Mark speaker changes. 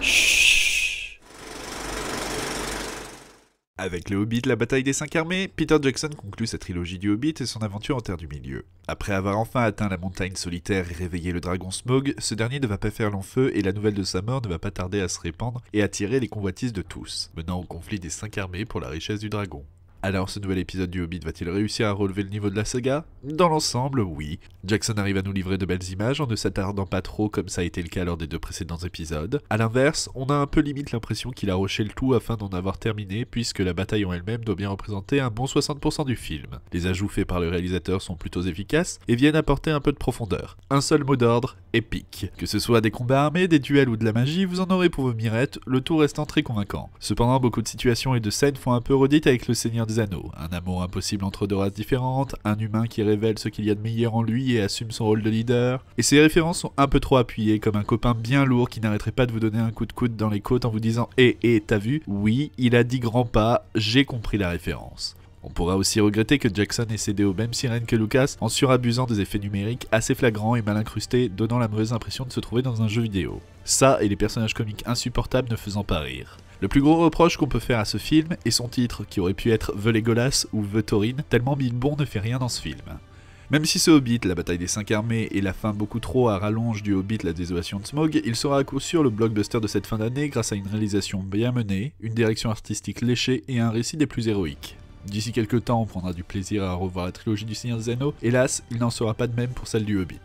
Speaker 1: Chut. Avec le Hobbit, la bataille des 5 armées, Peter Jackson conclut sa trilogie du Hobbit et son aventure en Terre du Milieu. Après avoir enfin atteint la montagne solitaire et réveillé le dragon Smaug, ce dernier ne va pas faire long feu et la nouvelle de sa mort ne va pas tarder à se répandre et attirer les convoitises de tous, menant au conflit des 5 armées pour la richesse du dragon. Alors ce nouvel épisode du Hobbit va-t-il réussir à relever le niveau de la saga? Dans l'ensemble, oui. Jackson arrive à nous livrer de belles images en ne s'attardant pas trop comme ça a été le cas lors des 2 précédents épisodes. A l'inverse, on a un peu limite l'impression qu'il a rushé le tout afin d'en avoir terminé puisque la bataille en elle-même doit bien représenter un bon 60% du film. Les ajouts faits par le réalisateur sont plutôt efficaces et viennent apporter un peu de profondeur. Un seul mot d'ordre, épique. Que ce soit des combats armés, des duels ou de la magie, vous en aurez pour vos mirettes, le tout restant très convaincant. Cependant, beaucoup de situations et de scènes font un peu redite avec le Seigneur des Anneaux. Un amour impossible entre 2 races différentes, un humain qui révèle ce qu'il y a de meilleur en lui et assume son rôle de leader. Et ces références sont un peu trop appuyées, comme un copain bien lourd qui n'arrêterait pas de vous donner un coup de coude dans les côtes en vous disant « t'as vu? Oui, il a dit grand pas, j'ai compris la référence ». On pourra aussi regretter que Jackson ait cédé aux mêmes sirènes que Lucas en surabusant des effets numériques assez flagrants et mal incrustés, donnant la mauvaise impression de se trouver dans un jeu vidéo. Ça et les personnages comiques insupportables ne faisant pas rire. Le plus gros reproche qu'on peut faire à ce film est son titre, qui aurait pu être The Legolas ou The Thorin, tellement Bilbon ne fait rien dans ce film. Même si ce Hobbit, la bataille des 5 armées, et la fin beaucoup trop à rallonge du Hobbit, la désolation de Smaug, il sera à coup sûr le blockbuster de cette fin d'année grâce à une réalisation bien menée, une direction artistique léchée et un récit des plus héroïques. D'ici quelques temps, on prendra du plaisir à revoir la trilogie du Seigneur des Anneaux, hélas, il n'en sera pas de même pour celle du Hobbit.